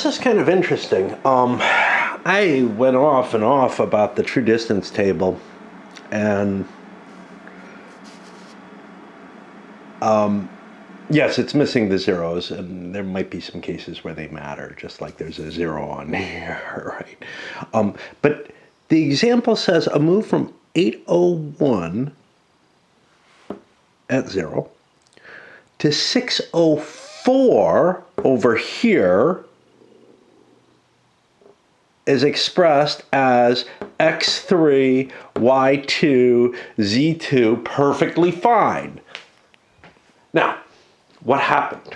This is kind of interesting. I went off and off about the true distance table, and yes, it's missing the zeros, and there might be some cases where they matter, just like there's a zero on here, right? But the example says a move from 801 at 0 to 604 over here is expressed as x3, y2, z2, perfectly fine. Now, what happened?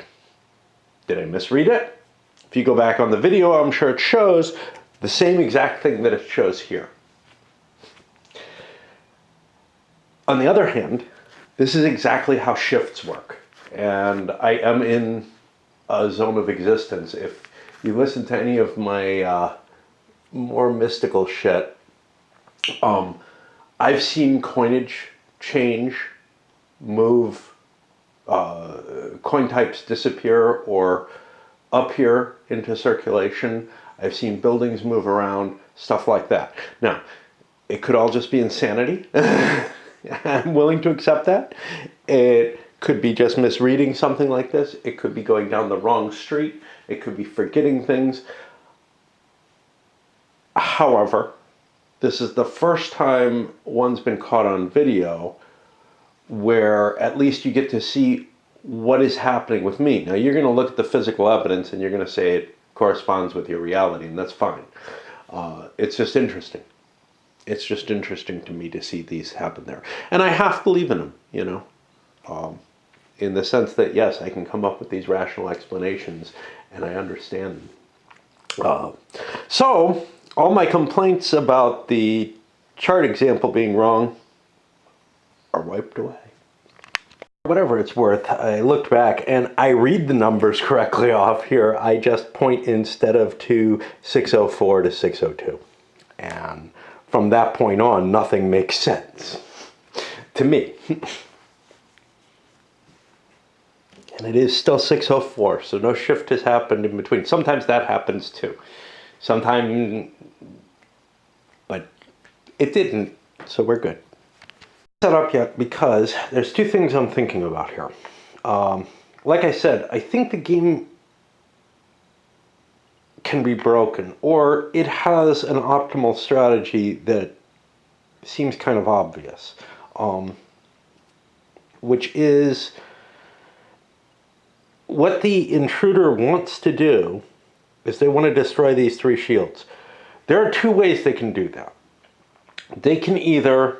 Did I misread it? If you go back on the video, I'm sure it shows the same exact thing that it shows here. On the other hand, this is exactly how shifts work. And I am in a zone of existence. If you listen to any of my more mystical shit, I've seen coinage change, move, coin types disappear or appear into circulation. I've seen buildings move around, stuff like that. Now, it could all just be insanity. I'm willing to accept that. It could be just misreading something like this. It could be going down the wrong street. It could be forgetting things. However, this is the first time one's been caught on video where at least you get to see what is happening with me. Now, you're going to look at the physical evidence and you're going to say it corresponds with your reality, and that's fine. It's just interesting. It's just interesting to me to see these happen there. And I half believe in them, you know, in the sense that, yes, I can come up with these rational explanations and I understand them. So, all my complaints about the chart example being wrong are wiped away. Whatever it's worth, I looked back and I read the numbers correctly off here. I just point instead of to 604 to 602. And from that point on, nothing makes sense to me. And it is still 604, so no shift has happened in between. Sometimes that happens too. Sometimes, but it didn't, so we're good. Set up yet because there's two things I'm thinking about here. Like I said, I think the game can be broken, or it has an optimal strategy that seems kind of obvious, which is what the intruder wants to do is they want to destroy these three shields. There are two ways they can do that. They can either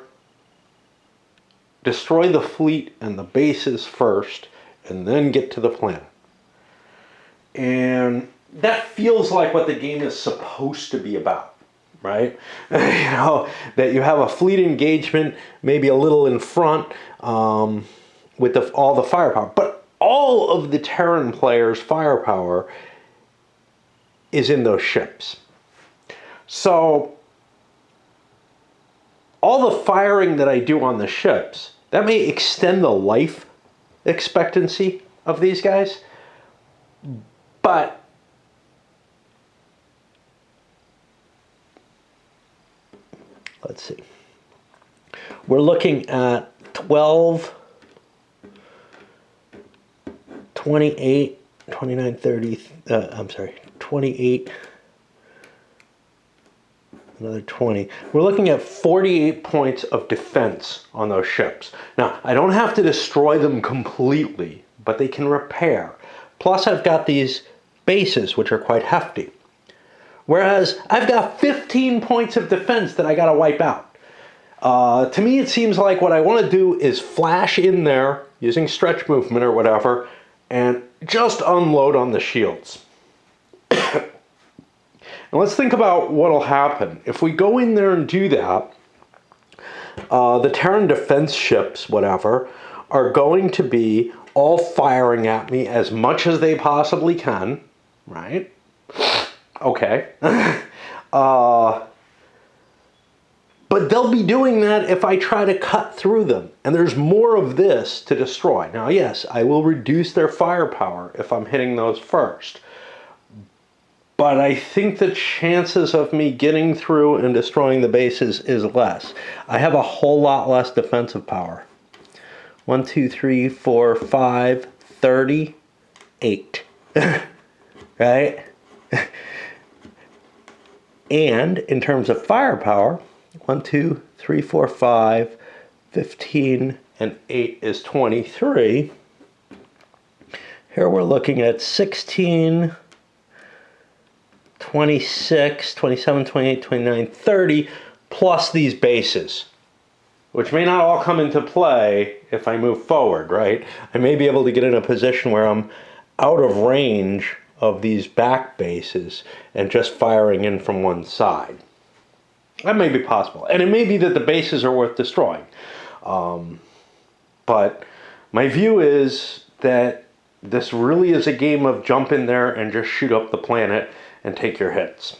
destroy the fleet and the bases first and then get to the planet. And that feels like what the game is supposed to be about, right? You know, that you have a fleet engagement, maybe a little in front with all the firepower. But all of the Terran players' firepower is in those ships. So all the firing that I do on the ships, that may extend the life expectancy of these guys, but let's see. We're looking at 12, 28, 29, 30, I'm sorry, 28, another 20. We're looking at 48 points of defense on those ships. Now, I don't have to destroy them completely, but they can repair. Plus, I've got these bases, which are quite hefty. Whereas, I've got 15 points of defense that I gotta wipe out. To me, it seems like what I want to do is flash in there, using stretch movement or whatever, and just unload on the shields. And let's think about what'll happen. If we go in there and do that, the Terran defense ships, whatever, are going to be all firing at me as much as they possibly can, right? Okay. But they'll be doing that if I try to cut through them. And there's more of this to destroy. Now, yes, I will reduce their firepower if I'm hitting those first. but I think the chances of me getting through and destroying the bases is less. I have a whole lot less defensive power. 1, 2, 3, 4, 5, 38. Right? And in terms of firepower, 1, 2, 3, 4, 5, 15, and 8 is 23. Here we're looking at 16, 26, 27, 28, 29, 30, plus these bases, which may not all come into play if I move forward, right? I may be able to get in a position where I'm out of range of these back bases and just firing in from one side. That may be possible. And it may be that the bases are worth destroying. But my view is that this really is a game of jump in there and just shoot up the planet and take your hits.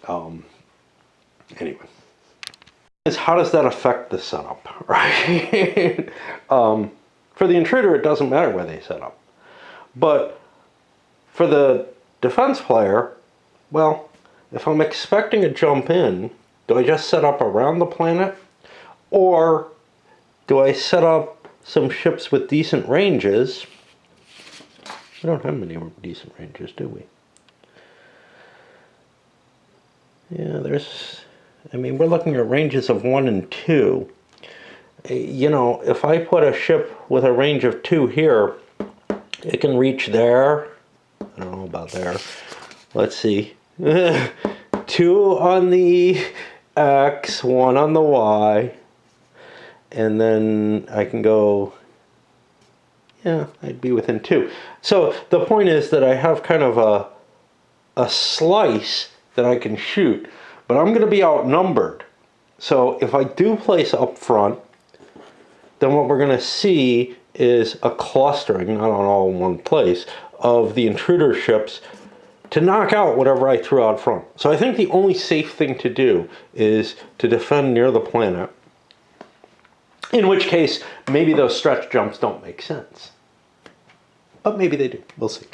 Anyway. How does that affect the setup, right? For the intruder, it doesn't matter where they set up. But for the defense player, well, if I'm expecting a jump in, do I just set up around the planet? Or do I set up some ships with decent ranges? We don't have many decent ranges, do we? Yeah, we're looking at ranges of 1 and 2. You know, if I put a ship with a range of 2 here, it can reach there. I don't know about there. Let's see. 2 on the X, 1 on the Y. And then I can go, yeah, I'd be within 2. So the point is that I have kind of a slice that I can shoot, but I'm going to be outnumbered. So if I do place up front, then what we're going to see is a clustering, not on all in one place, of the intruder ships to knock out whatever I threw out front. So I think the only safe thing to do is to defend near the planet, in which case maybe those stretch jumps don't make sense. But maybe they do. We'll see.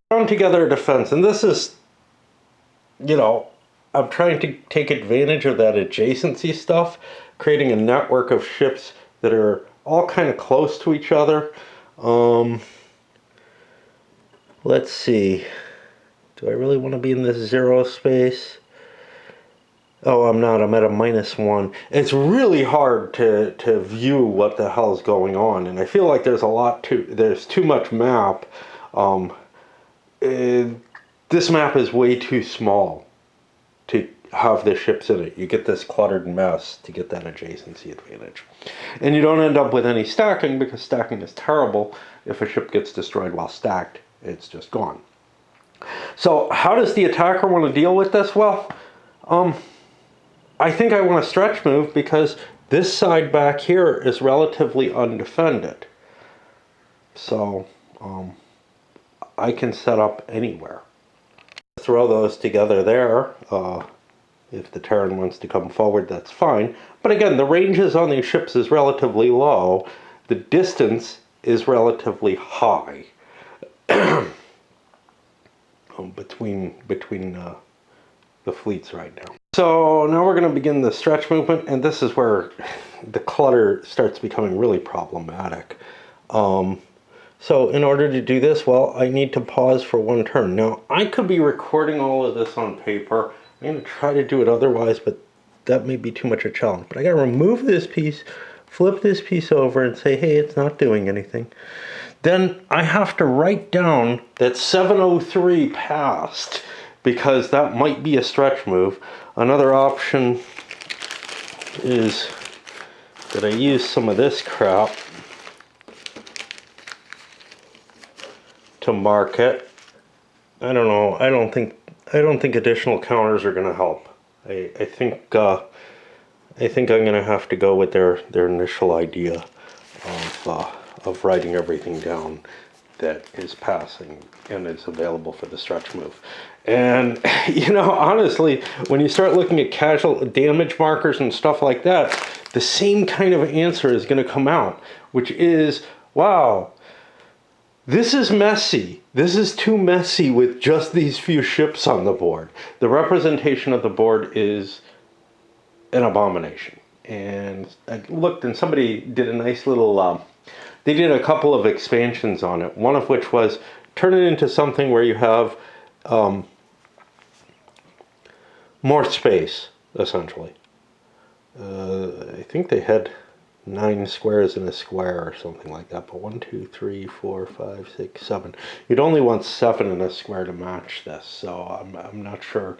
Thrown together a defense, and this is, you know, I'm trying to take advantage of that adjacency stuff, creating a network of ships that are all kind of close to each other. Let's see. Do I really want to be in this 0 space? Oh, I'm not. I'm at a -1. It's really hard to view what the hell is going on, and I feel like there's too much map. This map is way too small to have the ships in it. You get this cluttered mess to get that adjacency advantage. And you don't end up with any stacking, because stacking is terrible. If a ship gets destroyed while stacked, it's just gone. So how does the attacker want to deal with this? Well, I think I want to stretch move, because this side back here is relatively undefended. So I can set up anywhere. Throw those together there. If the Terran wants to come forward, that's fine. But again, the ranges on these ships is relatively low. The distance is relatively high between the fleets right now. So now we're going to begin the stretch movement, and this is where the clutter starts becoming really problematic. So in order to do this, well, I need to pause for 1 turn. Now, I could be recording all of this on paper. I'm going to try to do it otherwise, but that may be too much a challenge. But I got to remove this piece, flip this piece over, and say, hey, it's not doing anything. Then I have to write down that 703 passed, because that might be a stretch move. Another option is that I use some of this crap to mark it. I don't know. I don't think additional counters are going to help. I think I'm going to have to go with their initial idea of writing everything down that is passing and is available for the stretch move. And you know, honestly, when you start looking at casual damage markers and stuff like that, the same kind of answer is going to come out, which is, wow, this is messy. This is too messy with just these few ships on the board. The representation of the board is an abomination. And I looked, and somebody did a nice little, they did a couple of expansions on it. One of which was turn it into something where you have more space, essentially. I think they had 9 squares in a square or something like that, but 1, 2, 3, 4, 5, 6, 7. You'd only want 7 in a square to match this, so I'm not sure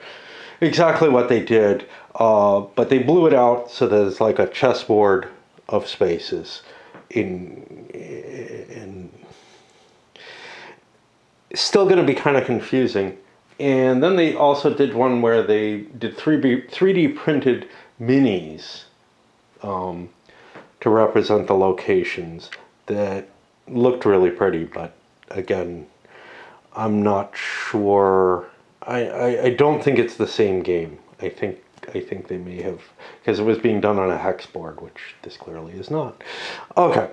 exactly what they did, but they blew it out so there's like a chessboard of spaces in still going to be kind of confusing. And then they also did one where they did 3D printed minis to represent the locations that looked really pretty, but again, I'm not sure. I don't think it's the same game. I think they may have, because it was being done on a hex board, which this clearly is not. Okay.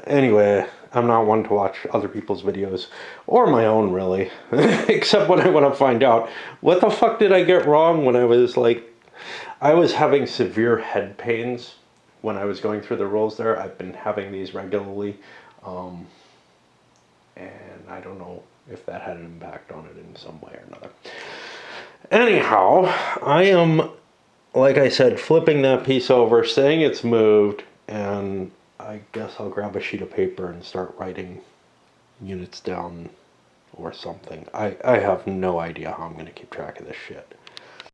Anyway, I'm not one to watch other people's videos, or my own really, except when I want to find out what the fuck did I get wrong when I was having severe head pains when I was going through the rules there. I've been having these regularly, and I don't know if that had an impact on it in some way or another. Anyhow, I am, like I said, flipping that piece over, saying it's moved, and I guess I'll grab a sheet of paper and start writing units down or something. I have no idea how I'm going to keep track of this shit.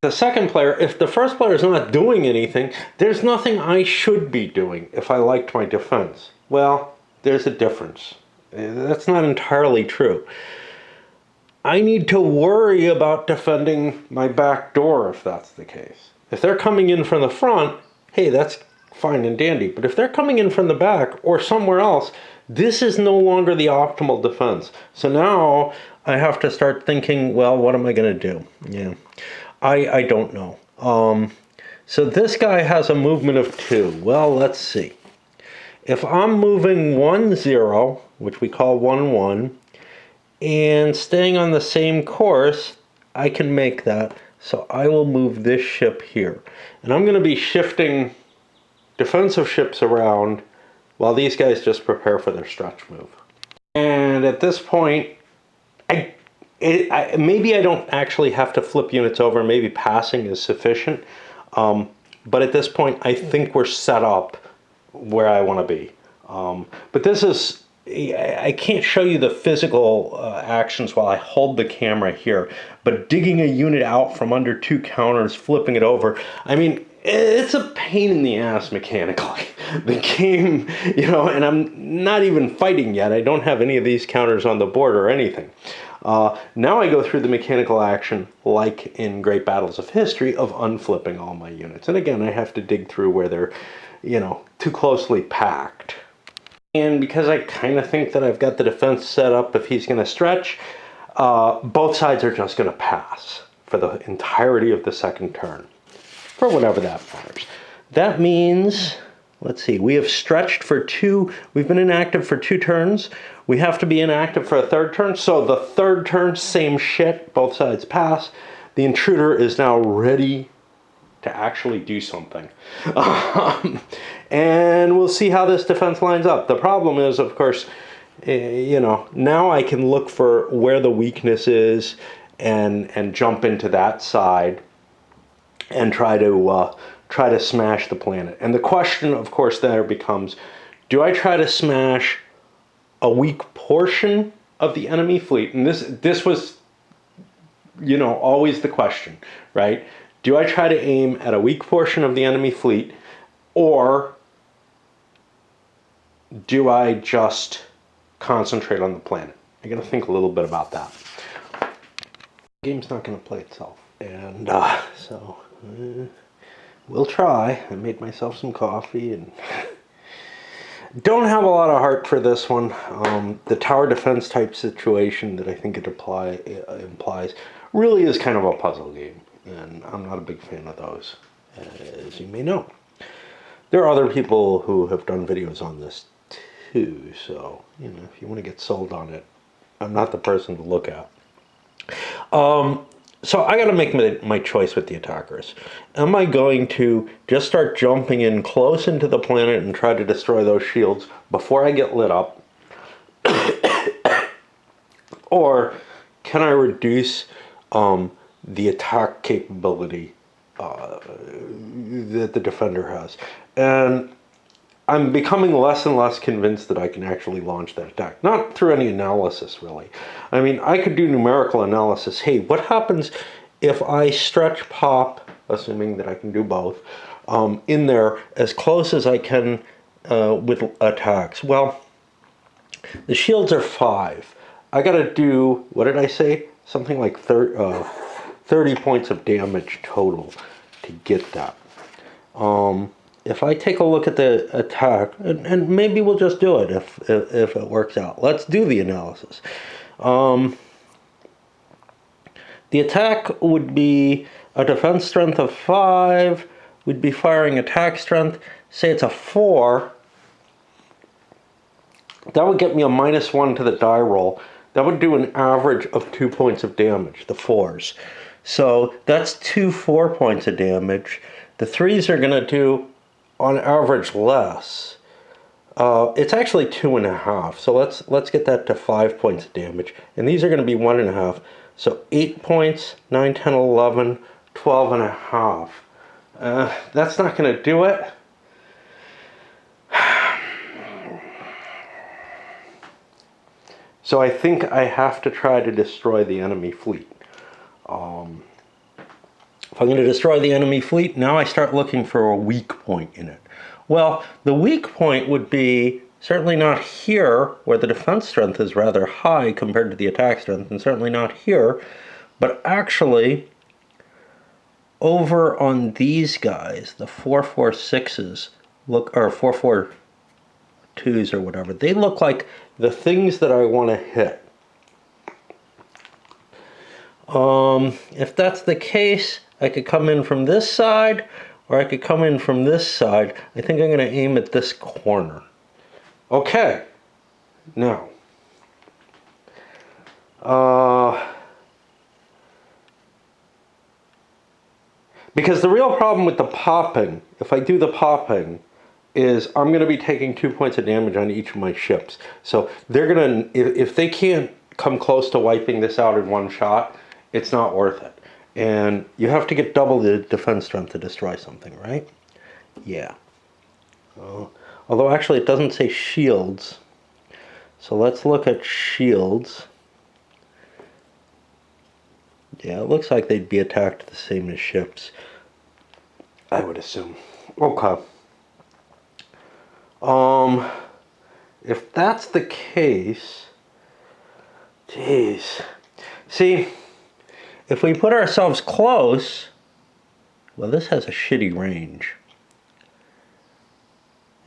The second player, if the first player is not doing anything, there's nothing I should be doing if I liked my defense. Well, there's a difference. That's not entirely true. I need to worry about defending my back door if that's the case. If they're coming in from the front, hey, that's fine and dandy. But if they're coming in from the back or somewhere else, this is no longer the optimal defense. So now I have to start thinking, well, what am I going to do? Yeah, I don't know. So this guy has a movement of 2. Well, let's see. If I'm moving 1, 0, which we call 1, 1, and staying on the same course, I can make that. So I will move this ship here. And I'm going to be shifting defensive ships around while these guys just prepare for their stretch move. And at this point, maybe I don't actually have to flip units over. Maybe passing is sufficient. But at this point, I think we're set up where I want to be. But this is, I can't show you the physical actions while I hold the camera here, but digging a unit out from under 2 counters, flipping it over, I mean, it's a pain in the ass mechanically. The game, and I'm not even fighting yet. I don't have any of these counters on the board or anything. Now I go through the mechanical action, like in Great Battles of History, of unflipping all my units. And again, I have to dig through where they're, too closely packed. And because I kind of think that I've got the defense set up if he's going to stretch, both sides are just going to pass for the entirety of the second turn, for whatever that matters. That means, let's see, we have stretched for 2, we've been inactive for 2 turns. We have to be inactive for a 3rd turn, so the 3rd turn, same shit, both sides pass. The intruder is now ready to actually do something. And we'll see how this defense lines up. The problem is, of course, now I can look for where the weakness is and jump into that side and try to smash the planet. And the question, of course, there becomes, do I try to smash a weak portion of the enemy fleet? And this was, always the question, right? Do I try to aim at a weak portion of the enemy fleet, or do I just concentrate on the planet? I gotta think a little bit about that. The game's not gonna play itself, and so we'll try. I made myself some coffee and don't have a lot of heart for this one. The tower defense type situation that I think it implies really is kind of a puzzle game, and I'm not a big fan of those, as you may know. There are other people who have done videos on this too, so if you want to get sold on it, I'm not the person to look at. So I got to make my choice with the attackers. Am I going to just start jumping in close into the planet and try to destroy those shields before I get lit up? Or can I reduce the attack capability that the defender has? And I'm becoming less and less convinced that I can actually launch that attack. Not through any analysis, really. I mean, I could do numerical analysis. Hey, what happens if I stretch pop, assuming that I can do both, in there as close as I can with attacks? Well, the shields are 5. I gotta do, what did I say? Something like 30 points of damage total to get that. If I take a look at the attack, and maybe we'll just do it if it works out. Let's do the analysis. The attack would be a defense strength of 5. We'd be firing attack strength. Say it's a 4. That would get me a -1 to the die roll. That would do an average of 2 points of damage, the 4s. So that's 2 4 points of damage. The 3s are going to do on average less. It's actually 2.5. So let's get that to 5 points of damage. And these are going to be 1.5. So 8 points, 9, 10, 11, 12.5. That's not going to do it. So I think I have to try to destroy the enemy fleet. If I'm going to destroy the enemy fleet, now I start looking for a weak point in it. Well, the weak point would be certainly not here, where the defense strength is rather high compared to the attack strength, and certainly not here, but actually over on these guys, the 4-4-6s, look, or 4-4-2s or whatever, they look like the things that I want to hit. If that's the case, I could come in from this side, or I could come in from this side. I think I'm going to aim at this corner. Okay. Now, because the real problem with the popping, if I do the popping, is I'm going to be taking 2 points of damage on each of my ships. So they're going to, if they can't come close to wiping this out in one shot, it's not worth it. And you have to get double the defense strength to destroy something, right? Yeah. Although actually it doesn't say shields. So let's look at shields. Yeah, it looks like they'd be attacked the same as ships, I would assume. Okay. If that's the case, geez. See, if we put ourselves close, well, this has a shitty range.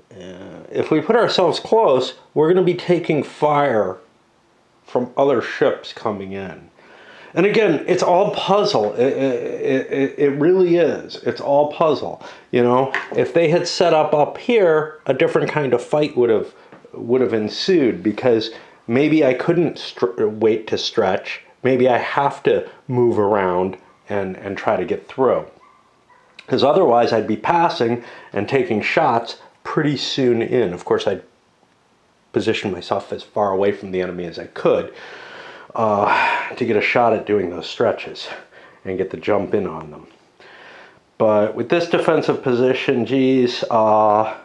If we put ourselves close, we're going to be taking fire from other ships coming in. And again, it's all puzzle. It really is. It's all puzzle. You know, if they had set up here, a different kind of fight would have ensued, because maybe I couldn't wait to stretch. Maybe I have to move around and try to get through. Because otherwise I'd be passing and taking shots pretty soon in. Of course, I'd position myself as far away from the enemy as I could to get a shot at doing those stretches and get the jump in on them. But with this defensive position, geez, I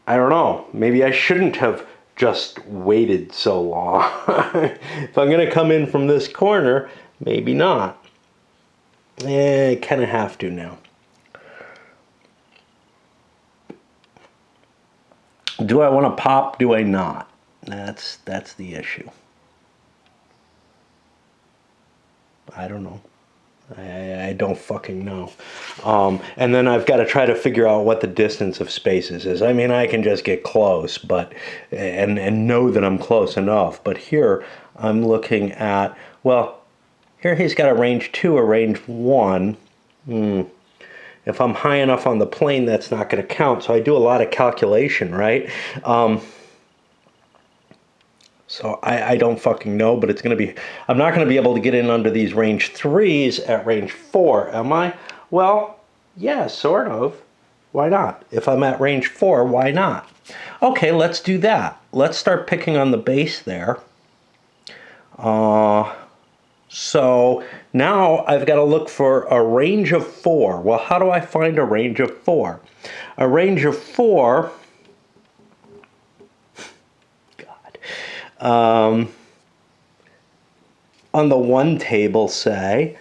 don't know. Maybe I shouldn't have just waited so long. If I'm going to come in from this corner, maybe not. I kind of have to now. Do I want to pop? Do I not? That's the issue. I don't know. I don't fucking know. And then I've got to try to figure out what the distance of spaces is. I mean, I can just get close, but and know that I'm close enough. But here I'm looking at, well, here he's got a range 2, a range 1. If I'm high enough on the plane, that's not going to count. So I do a lot of calculation, right? So I don't fucking know, but it's going to be, I'm not going to be able to get in under these range 3s at range 4, am I? Well, yeah, sort of. Why not? If I'm at range 4, why not? Okay, let's do that. Let's start picking on the base there. So now I've got to look for a range of 4. Well, how do I find a range of 4? A range of 4, on the 1 table, say,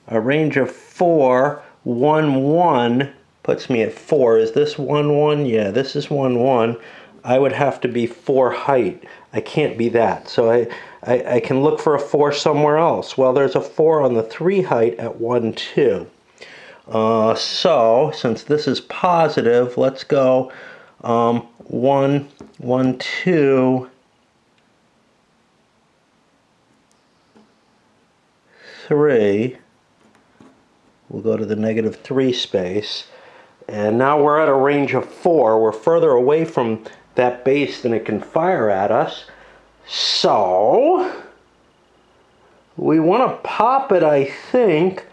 a range of 4, 1, 1 puts me at 4. Is this 1, 1? Yeah, this is 1, 1. I would have to be 4 height. I can't be that. So I can look for a 4 somewhere else. Well, there's a 4 on the 3 height at 1, 2. So, since this is positive, let's go 1, 1, 2, 3. We'll go to the -3 space. And now we're at a range of 4. We're further away from that base than it can fire at us. So, we want to pop it, I think,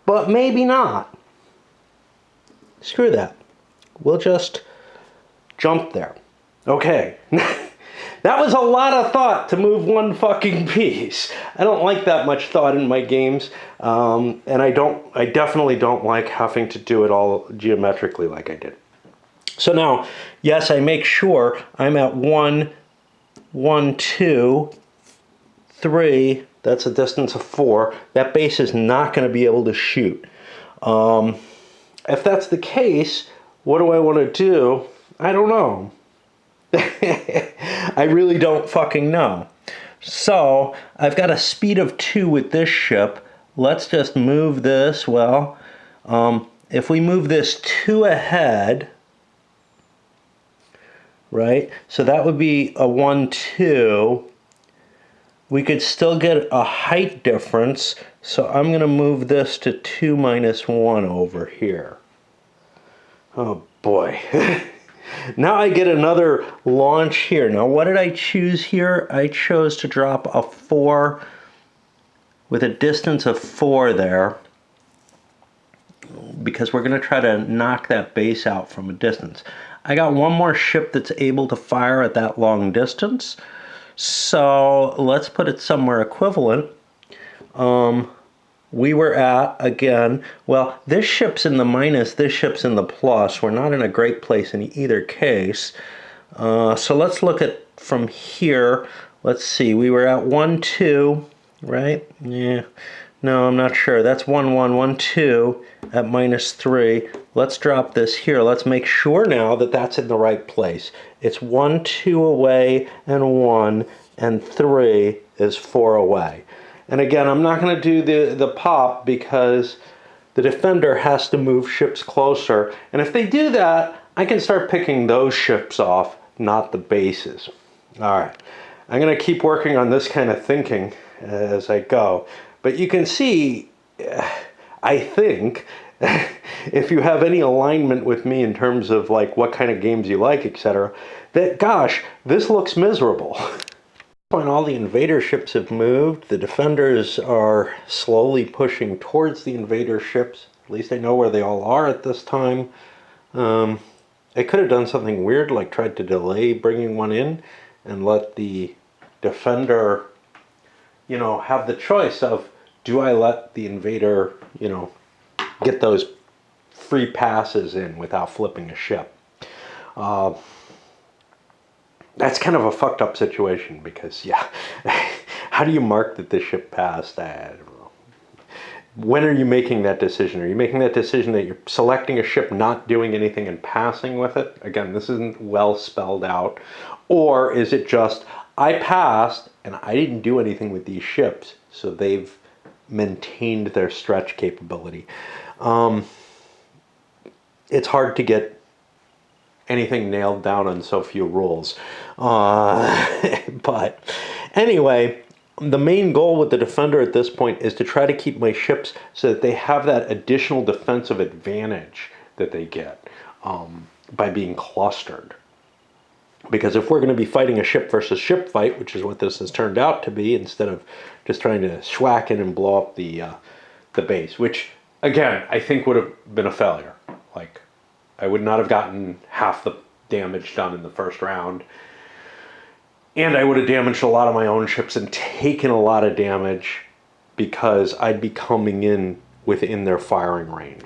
but maybe not. Screw that. We'll just jump there. Okay. That was a lot of thought to move one fucking piece. I don't like that much thought in my games, and I definitely don't like having to do it all geometrically like I did. So now, yes, I make sure I'm at 1, 1, 2, 3. That's a distance of 4. That base is not going to be able to shoot. If that's the case, what do I want to do? I don't know. I really don't fucking know. So, I've got a speed of 2 with this ship. Let's just move this. Well, if we move this 2 ahead, right? So that would be a 1, 2. We could still get a height difference. So I'm going to move this to 2 minus 1 over here. Oh boy. Now I get another launch here. Now what did I choose here? I chose to drop a 4 with a distance of 4 there, because we're going to try to knock that base out from a distance. I got one more ship that's able to fire at that long distance. So let's put it somewhere equivalent. We were at, again, well, this ship's in the minus, this ship's in the plus. We're not in a great place in either case. So let's look at from here. Let's see, we were at 1, 2, right? Yeah, no, I'm not sure. That's 1, 1, 1, 2 at -3. Let's drop this here. Let's make sure now that that's in the right place. It's 1, 2 away, and 1, and 3 is 4 away. And again, I'm not going to do the pop because the defender has to move ships closer. And if they do that, I can start picking those ships off, not the bases. All right. I'm going to keep working on this kind of thinking as I go. But you can see, I think, if you have any alignment with me in terms of like what kind of games you like, etc., that, gosh, this looks miserable. When all the invader ships have moved, the defenders are slowly pushing towards the invader ships. At least I know where they all are at this time. I could have done something weird, like tried to delay bringing one in and let the defender, you know, have the choice of, do I let the invader, you know, get those free passes in without flipping a ship? That's kind of a fucked up situation because, yeah, how do you mark that this ship passed? I don't know. When are you making that decision? Are you making that decision that you're selecting a ship, not doing anything, and passing with it? Again, this isn't well spelled out. Or is it just, I passed and I didn't do anything with these ships, so they've maintained their stretch capability? It's hard to get anything nailed down on so few rules. But anyway, the main goal with the defender at this point is to try to keep my ships so that they have that additional defensive advantage that they get by being clustered. Because if we're going to be fighting a ship versus ship fight, which is what this has turned out to be, instead of just trying to schwack in and blow up the base, which again I think would have been a failure. Like, I would not have gotten half the damage done in the first round, and I would have damaged a lot of my own ships and taken a lot of damage because I'd be coming in within their firing range.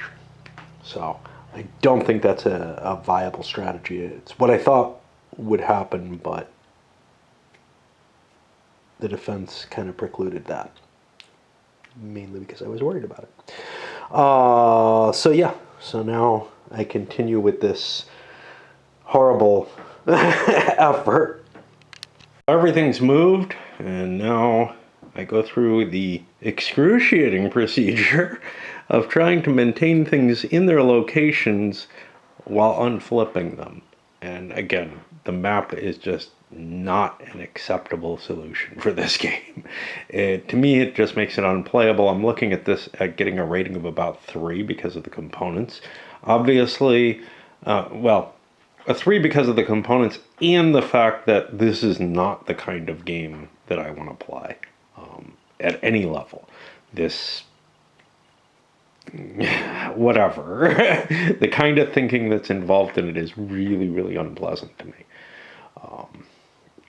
So I don't think that's a viable strategy. It's what I thought would happen, but the defense kind of precluded that, mainly because I was worried about it. So now I continue with this horrible effort. Everything's moved, and now I go through the excruciating procedure of trying to maintain things in their locations while unflipping them. And again, the map is just not an acceptable solution for this game. To me, it just makes it unplayable. I'm looking at this at getting a rating of about 3 because of the components. Obviously, a 3 because of the components and the fact that this is not the kind of game that I want to play at any level. This, whatever, the kind of thinking that's involved in it is really, really unpleasant to me.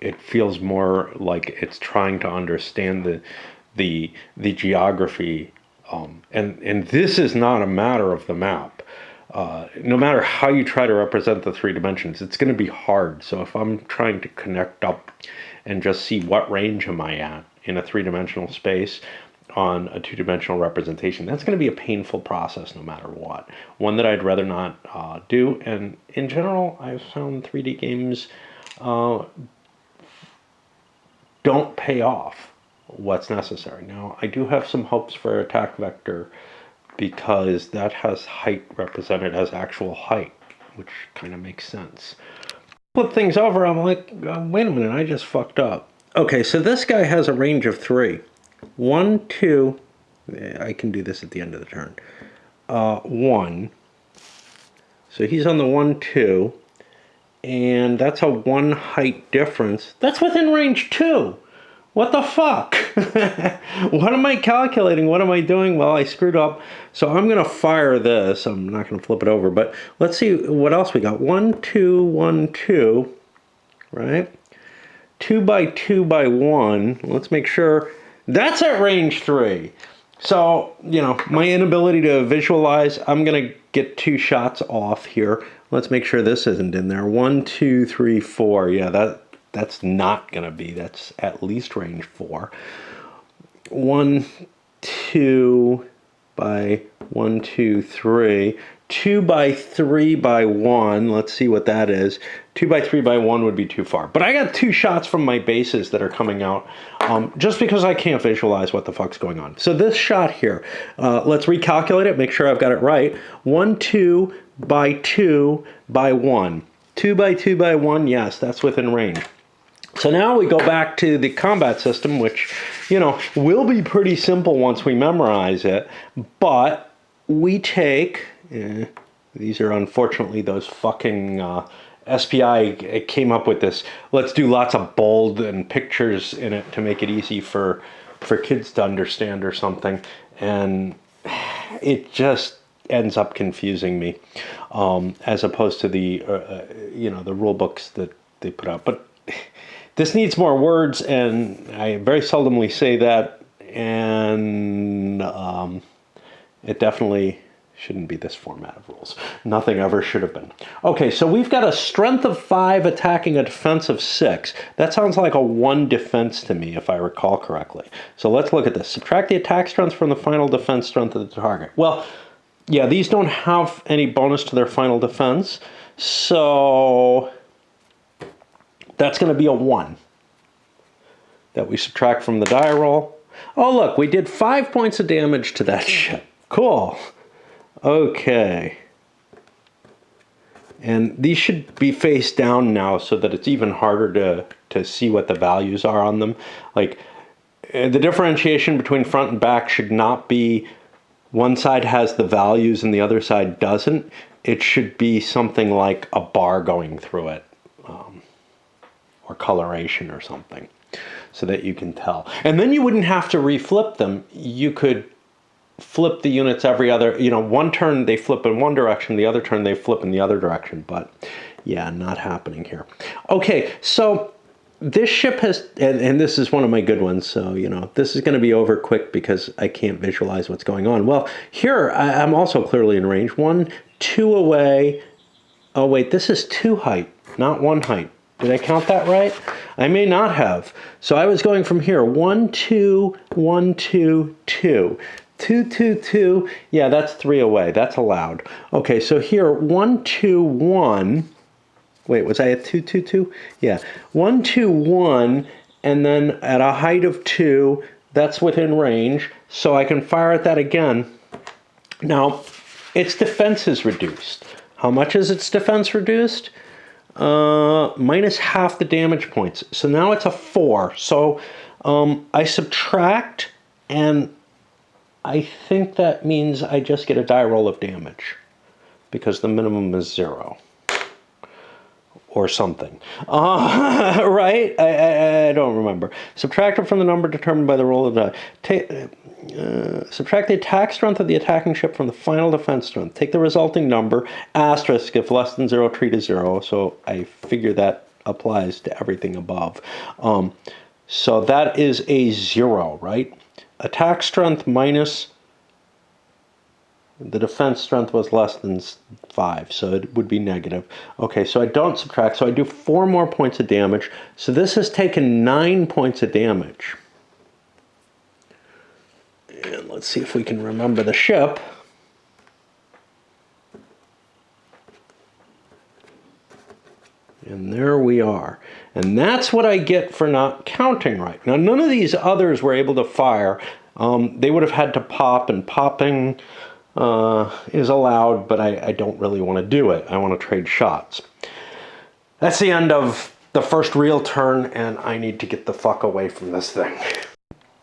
It feels more like it's trying to understand the geography, and this is not a matter of the map. No matter how you try to represent the 3 dimensions, it's going to be hard. So if I'm trying to connect up and just see what range am I at in a 3-dimensional space on a 2-dimensional representation, that's going to be a painful process no matter what. One that I'd rather not do. And in general, I've found 3D games don't pay off what's necessary. Now, I do have some hopes for Attack Vector because that has height represented as actual height, which kind of makes sense. Flip things over, I'm like, wait a minute, I just fucked up. Okay, so this guy has a range of 3. 1, 2, I can do this at the end of the turn. 1. So he's on the 1, 2. And that's a 1 height difference. That's within range 2. What the fuck? What am I calculating? What am I doing? Well, I screwed up. So I'm going to fire this. I'm not going to flip it over. But let's see what else we got. 1, 2, 1, 2. Right? 2 by 2 by 1. Let's make sure. That's at range 3. So, my inability to visualize, I'm going to get 2 shots off here. Let's make sure this isn't in there. 1, 2, 3, 4. Yeah, that's not going to be. That's at least range 4. 1, 2 by 1, 2, 3. 2 by 3 by 1. Let's see what that is. 2 by 3 by 1 would be too far. But I got 2 shots from my bases that are coming out just because I can't visualize what the fuck's going on. So this shot here, let's recalculate it, make sure I've got it right. 1, 2 by 2 by 1. 2 by 2 by 1, yes, that's within range. So now we go back to the combat system, which, will be pretty simple once we memorize it. But we take... these are unfortunately those fucking SPI came up with this. Let's do lots of bold and pictures in it to make it easy for kids to understand or something. And it just ends up confusing me as opposed to the the rule books that they put out. But this needs more words, and I very seldomly say that, and it definitely shouldn't be this format of rules. Nothing ever should have been. Okay, so we've got a strength of 5 attacking a defense of 6. That sounds like a 1 defense to me, if I recall correctly. So let's look at this. Subtract the attack strength from the final defense strength of the target. Well, yeah, these don't have any bonus to their final defense, so that's going to be a 1 that we subtract from the die roll. Oh, look, we did 5 points of damage to that ship. Cool. Okay. And these should be face down now so that it's even harder to see what the values are on them. Like, the differentiation between front and back should not be one side has the values and the other side doesn't. It should be something like a bar going through it. or coloration or something so that you can tell. And then you wouldn't have to reflip them. You could flip the units every other, one turn they flip in one direction, the other turn they flip in the other direction, but yeah, not happening here. Okay, so this ship has, and this is one of my good ones, so, this is going to be over quick because I can't visualize what's going on. Well, here, I'm also clearly in range. 1, 2 away. Oh, wait, this is 2 height, not 1 height. Did I count that right? I may not have. So I was going from here, 1, 2, 1, 2, 2. 2, 2, 2. Yeah, that's 3 away. That's allowed. Okay, so here, 1, 2, 1. Wait, was I at 2, 2, 2? Yeah, 1, 2, 1, and then at a height of 2, that's within range, so I can fire at that again. Now, its defense is reduced. How much is its defense reduced? Minus half the damage points. So now it's a 4. So I subtract, and I think that means I just get a die roll of damage because the minimum is 0. Or something. Right? I don't remember. Subtract it from the number determined by the roll of the die. Subtract the attack strength of the attacking ship from the final defense strength. Take the resulting number, asterisk if less than 0, treat as 0. So I figure that applies to everything above. So that is a 0, right? Attack strength minus the defense strength was less than 5, so it would be negative. Okay, so I don't subtract, so I do 4 more points of damage. So this has taken 9 points of damage. And let's see if we can remember the ship. And there we are. And that's what I get for not counting right. Now, none of these others were able to fire. They would have had to pop, and popping is allowed, but I don't really want to do it. I want to trade shots. That's the end of the first real turn, and I need to get the fuck away from this thing.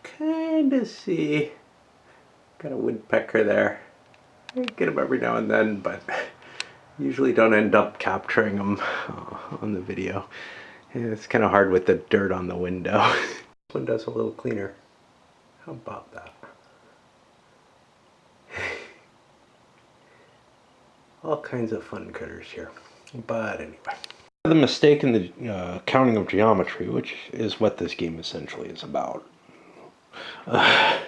Kinda see. Got a woodpecker there. I get him every now and then, but usually don't end up capturing them on the video. It's kind of hard with the dirt on the window. This window's a little cleaner. How about that? All kinds of fun critters here. But anyway. The mistake in the counting of geometry, which is what this game essentially is about. I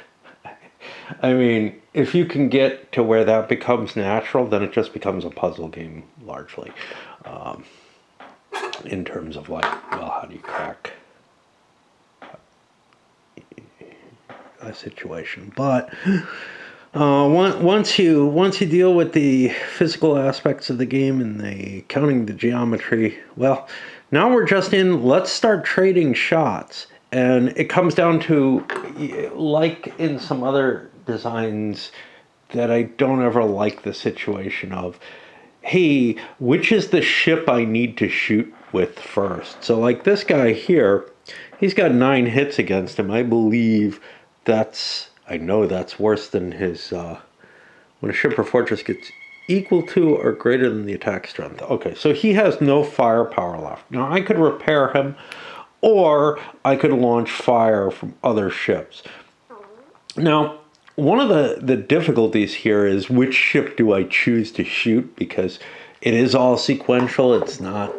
mean, if you can get to where that becomes natural, then it just becomes a puzzle game, largely. In terms of like, well, how do you crack a situation? But once you deal with the physical aspects of the game and the counting the geometry, well, now we're just in, let's start trading shots. And it comes down to, like in some other designs, that I don't ever like the situation of, hey, which is the ship I need to shoot with first? So like this guy here, he's got 9 hits against him. I believe I know that's worse than his, when a ship or fortress gets equal to or greater than the attack strength. Okay, so he has no firepower left. Now I could repair him, or I could launch fire from other ships. Now, one of the difficulties here is which ship do I choose to shoot, because it is all sequential. It's not,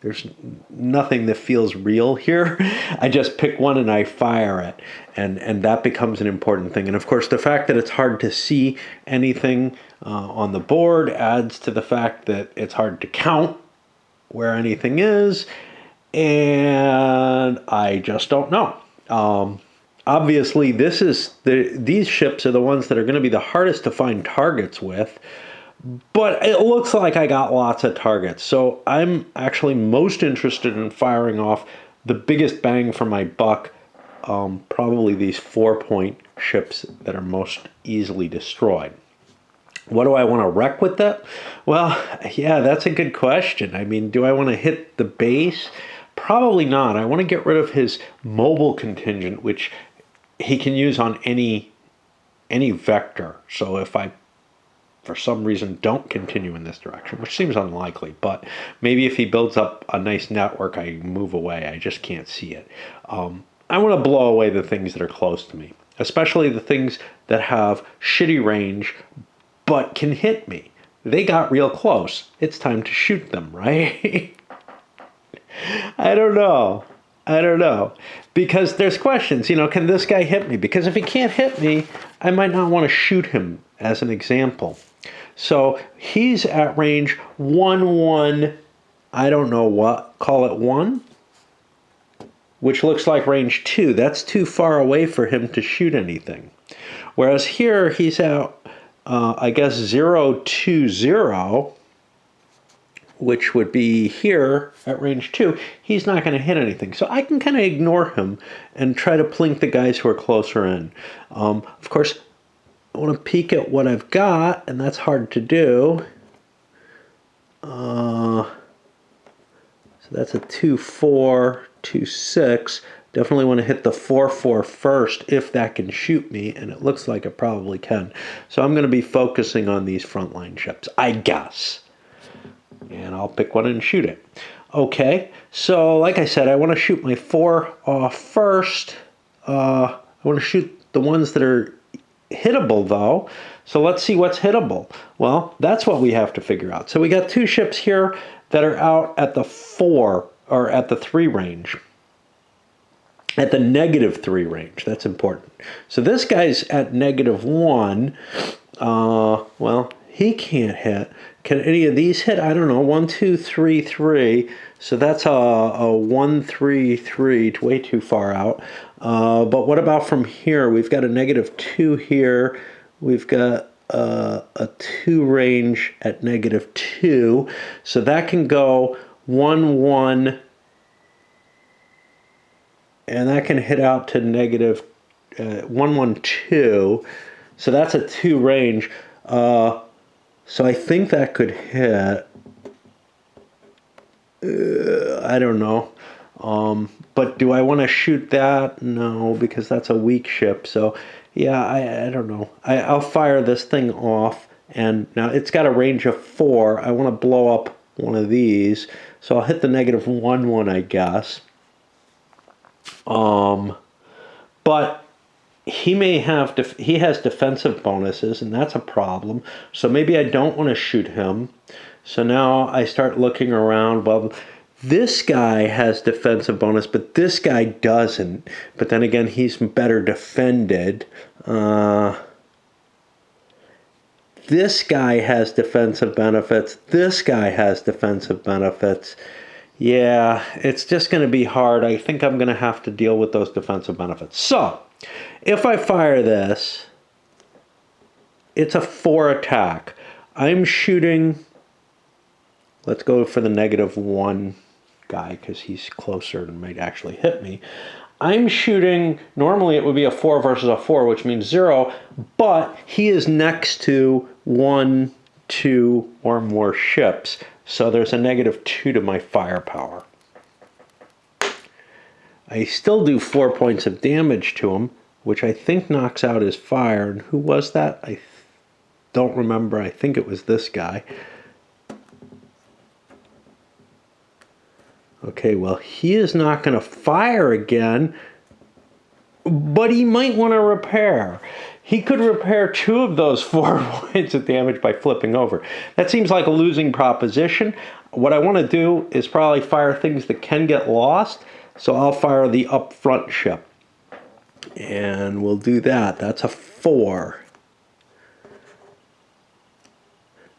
there's nothing that feels real here. I just pick one and I fire it, and that becomes an important thing. And of course, the fact that it's hard to see anything on the board adds to the fact that it's hard to count where anything is, and I just don't know. Obviously, these ships are the ones that are going to be the hardest to find targets with, but it looks like I got lots of targets. So I'm actually most interested in firing off the biggest bang for my buck, probably these 4-point ships that are most easily destroyed. What do I want to wreck with that? Well, yeah, that's a good question. I mean, do I want to hit the base? Probably not. I want to get rid of his mobile contingent, which he can use on any vector. So if I for some reason don't continue in this direction, which seems unlikely, but maybe if he builds up a nice network, I move away. I just can't see it. I want to blow away the things that are close to me, especially the things that have shitty range but can hit me. They got real close. It's time to shoot them, right? I don't know. Because there's questions, can this guy hit me? Because if he can't hit me, I might not want to shoot him, as an example. So he's at range 1, 1, I don't know what, call it 1, which looks like range 2. That's too far away for him to shoot anything. Whereas here he's out, I guess 0, 2, 0, which would be here at range 2. He's not going to hit anything. So I can kind of ignore him and try to plink the guys who are closer in. Of course, I want to peek at what I've got, and that's hard to do. So that's a 2, 4, 2, 6. Definitely want to hit the 4, 4 first if that can shoot me, and it looks like it probably can. So I'm going to be focusing on these frontline ships, I guess. And I'll pick one and shoot it. Okay, so like I said, I want to shoot my 4 off first. I want to shoot the ones that are hittable, though. So let's see what's hittable. Well, that's what we have to figure out. So we got 2 ships here that are out at the 4, or at the 3 range. At the -3 range, that's important. So this guy's at -1. Well, he can't hit. Can any of these hit? I don't know. 1, 2, 3, 3. So that's a 1, 3, 3. Way too far out. But what about from here? We've got a -2 here. We've got a 2 range at -2. So that can go 1, 1. And that can hit out to -1, 1, 2. So that's a 2 range. So I think that could hit. I don't know. But do I want to shoot that? No, because that's a weak ship. So yeah, I don't know. I'll fire this thing off. And now it's got a range of 4. I want to blow up one of these. So I'll hit the -1, 1, I guess. But he has defensive bonuses, and that's a problem. So maybe I don't want to shoot him. So now I start looking around. Well, this guy has defensive bonus, but this guy doesn't. But then again, he's better defended. This guy has defensive benefits. This guy has defensive benefits. Yeah, it's just going to be hard. I think I'm going to have to deal with those defensive benefits. So, if I fire this, it's a 4 attack. I'm shooting, let's go for the -1 guy because he's closer and might actually hit me. I'm shooting, normally it would be a 4 versus a 4, which means 0, but he is next to 1, 2, or more ships. So there's a -2 to my firepower. I still do 4 points of damage to him, which I think knocks out his fire. And who was that? I don't remember. I think it was this guy. Okay, well, he is not going to fire again, but he might want to repair. He could repair 2 of those 4 points of damage by flipping over. That seems like a losing proposition. What I want to do is probably fire things that can get lost. So I'll fire the up front ship. And we'll do that. That's a 4.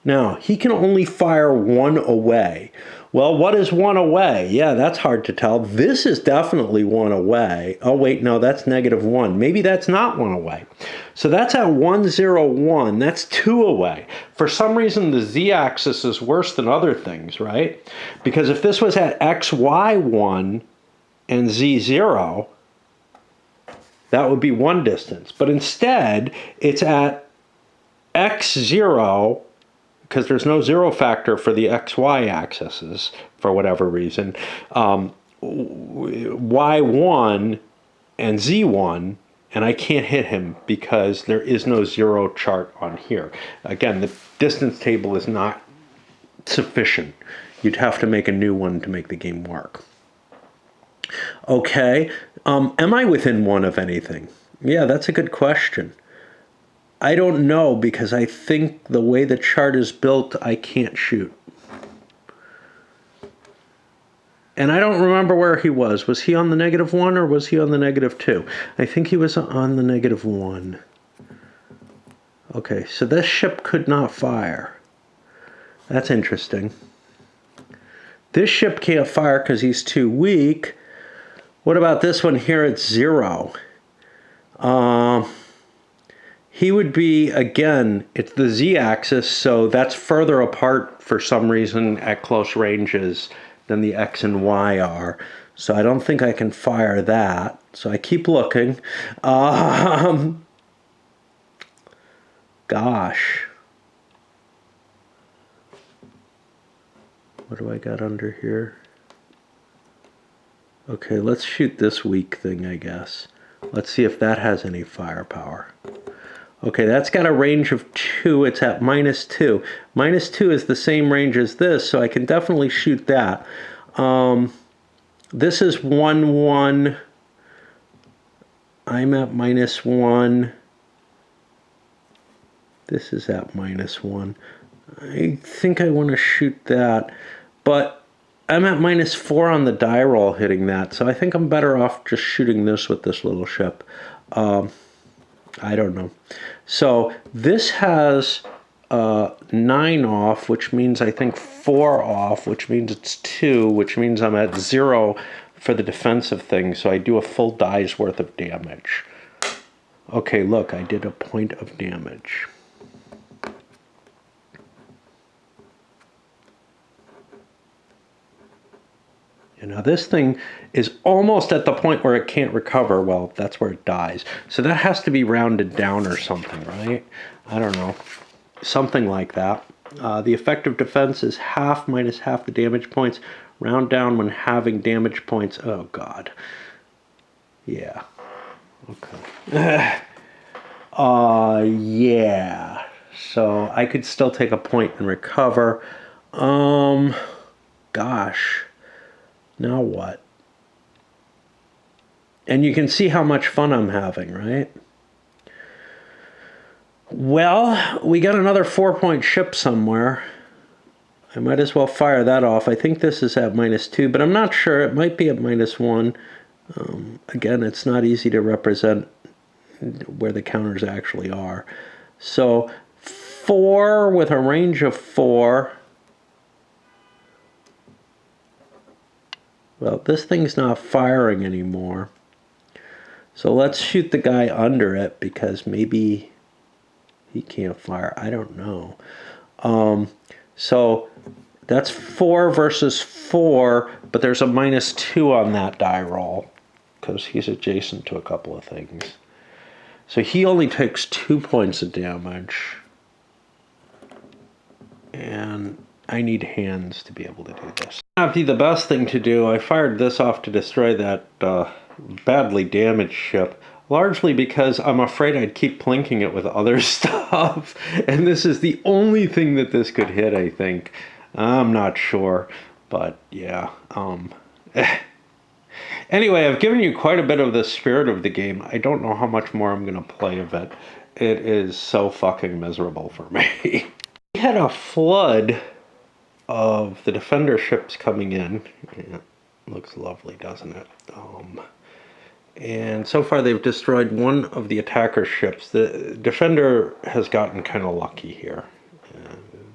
Now, he can only fire 1 away. Well, what is 1 away? Yeah, that's hard to tell. This is definitely 1 away. Oh, wait, no, that's -1. Maybe that's not 1 away. So that's at 1, 0, 1. That's 2 away. For some reason, the z-axis is worse than other things, right? Because if this was at x, y, 1 and z, 0, that would be 1 distance. But instead, it's at x, 0, because there's no 0 factor for the xy axes for whatever reason, y1 and z1, And I can't hit him because there is no zero chart on here. Again, the distance table is not sufficient. You'd have to make a new one to make the game work. Okay, am I within one of anything? Yeah, that's a good question. I don't know, because I think the way the chart is built, I can't shoot. And I don't remember where he was. Was he on the -1 or was he on the -2? I think he was on the -1. Okay, so this ship could not fire. That's interesting. This ship can't fire because he's too weak. What about this one here at 0? He would be, again, it's the z-axis, so that's further apart for some reason at close ranges than the x and y are. So I don't think I can fire that. So I keep looking. Gosh. What do I got under here? Okay, let's shoot this weak thing, I guess. Let's see if that has any firepower. Okay, that's got a range of 2. It's at -2. -2 is the same range as this, so I can definitely shoot that. This is 1-1. I'm at -1. This is at -1. I think I want to shoot that, but I'm at -4 on the die roll hitting that, so I think I'm better off just shooting this with this little ship. I don't know. So this has 9 off, which means I think 4 off, which means it's 2, which means I'm at 0 for the defensive thing, so I do a full die's worth of damage. Okay, look, I did a point of damage. And now this thing is almost at the point where it can't recover. Well, that's where it dies. So that has to be rounded down or something, right? I don't know. Something like that. The effective defense is half minus half the damage points. Round down when having damage points. Oh, God. Yeah. Okay. Yeah. So I could still take a point and recover. Gosh. Now what? And you can see how much fun I'm having, right? Well, we got another 4-point ship somewhere. I might as well fire that off. I think this is at -2, but I'm not sure. It might be at -1. Again, it's not easy to represent where the counters actually are. So 4 with a range of 4. Well, this thing's not firing anymore. So let's shoot the guy under it because maybe he can't fire. I don't know. So that's 4 versus 4, but there's a -2 on that die roll because he's adjacent to a couple of things. So he only takes 2 points of damage. And I need hands to be able to do this. Not be the best thing to do. I fired this off to destroy that badly damaged ship, largely because I'm afraid I'd keep plinking it with other stuff. And this is the only thing that this could hit, I think. I'm not sure, but yeah. Anyway, I've given you quite a bit of the spirit of the game. I don't know how much more I'm going to play of it. It is so fucking miserable for me. We had a flood of the defender ships coming in. Yeah, looks lovely, doesn't it? And so far they've destroyed one of the attacker ships. The defender has gotten kind of lucky here.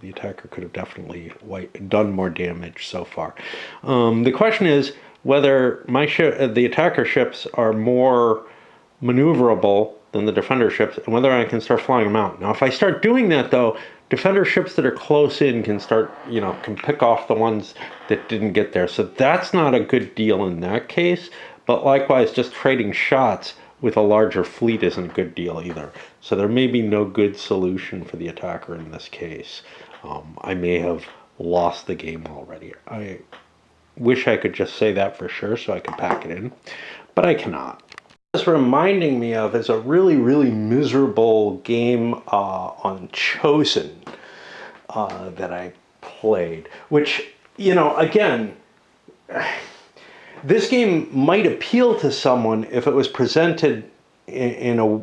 The attacker could have definitely done more damage so far. The question is whether the attacker ships are more maneuverable than the defender ships, and whether I can start flying them out. Now, if I start doing that, though, defender ships that are close in can start, can pick off the ones that didn't get there. So that's not a good deal in that case. But likewise, just trading shots with a larger fleet isn't a good deal either. So there may be no good solution for the attacker in this case. I may have lost the game already. I wish I could just say that for sure so I could pack it in, but I cannot. It's reminding me of is a really, really miserable game on Chosen that I played, which, again, this game might appeal to someone if it was presented in a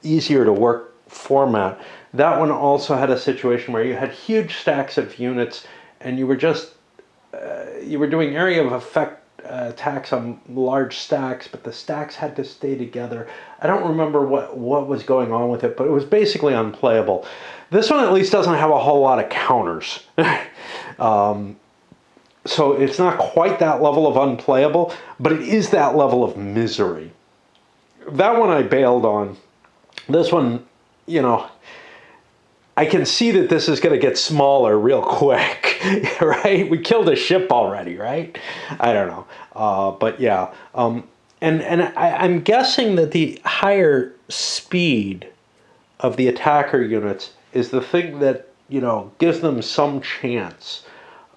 easier to work format. That one also had a situation where you had huge stacks of units and you were doing area of effect attacks on large stacks, but the stacks had to stay together. I don't remember what was going on with it, but it was basically unplayable. This one at least doesn't have a whole lot of counters. So it's not quite that level of unplayable, but it is that level of misery. That one I bailed on. This one, I can see that this is going to get smaller real quick, right? We killed a ship already, right? I don't know. But yeah. I'm guessing that the higher speed of the attacker units is the thing that, gives them some chance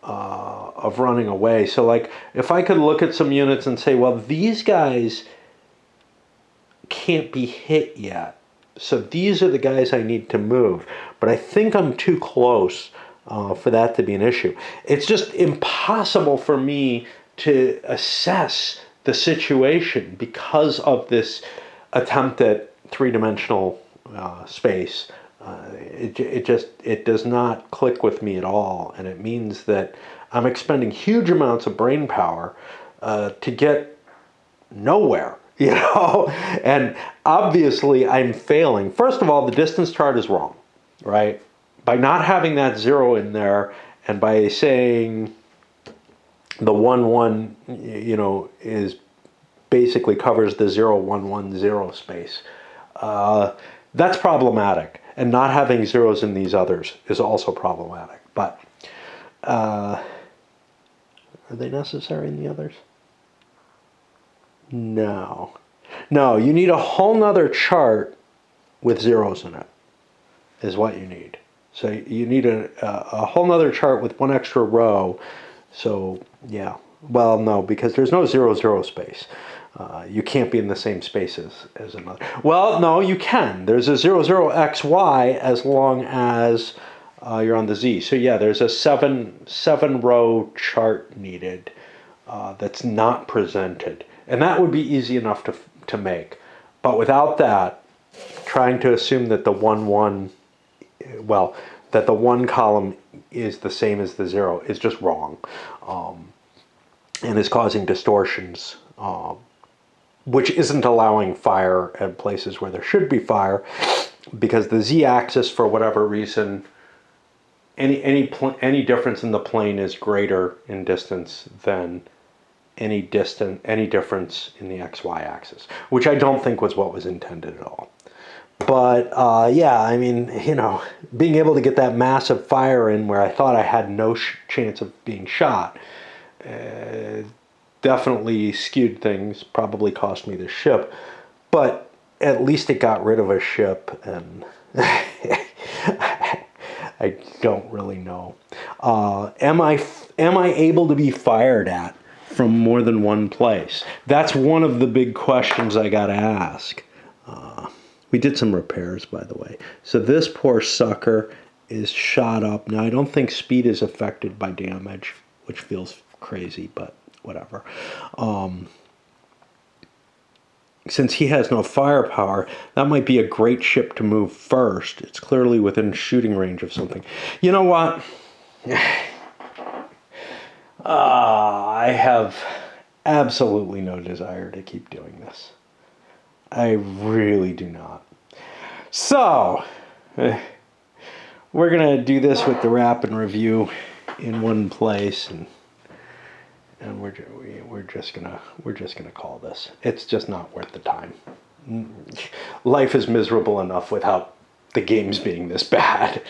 of running away. So like if I could look at some units and say, well, these guys can't be hit yet, so these are the guys I need to move, but I think I'm too close for that to be an issue. It's just impossible for me to assess the situation because of this attempt at three-dimensional space. It does not click with me at all, and it means that I'm expending huge amounts of brain power to get nowhere, and obviously I'm failing. First of all, the distance chart is wrong, right? By not having that 0 in there, and by saying the 1-1, is basically covers the 0-1-1-0 space. That's problematic. And not having zeros in these others is also problematic. But are they necessary in the others? No. No, you need a whole nother chart with zeros in it, is what you need. So you need a whole nother chart with one extra row. So, yeah. Well, no, because there's no 0-0 space. You can't be in the same spaces as another. Well, no, you can. There's a 0-0-XY as long as you're on the Z. So yeah, there's a seven row chart needed that's not presented. And that would be easy enough to make. But without that, trying to assume that the 1-1, that the 1 column is the same as the 0 is just wrong. And is causing distortions, which isn't allowing fire at places where there should be fire, because the z-axis, for whatever reason, any difference in the plane is greater in distance than any difference in the xy axis, which I don't think was what was intended at all. But yeah, I mean, being able to get that massive fire in where I thought I had no chance of being shot. Definitely skewed things, probably cost me the ship, but at least it got rid of a ship, and I don't really know. Am I able to be fired at from more than one place? That's one of the big questions I got to ask. We did some repairs, by the way. So this poor sucker is shot up. Now, I don't think speed is affected by damage, which feels crazy, but whatever. Since he has no firepower, that might be a great ship to move first. It's clearly within shooting range of something. You know what? I have absolutely no desire to keep doing this. I really do not. So, we're going to do this with the wrap and review in one place, and we're just gonna call this. It's just not worth the time. Life is miserable enough without the games being this bad.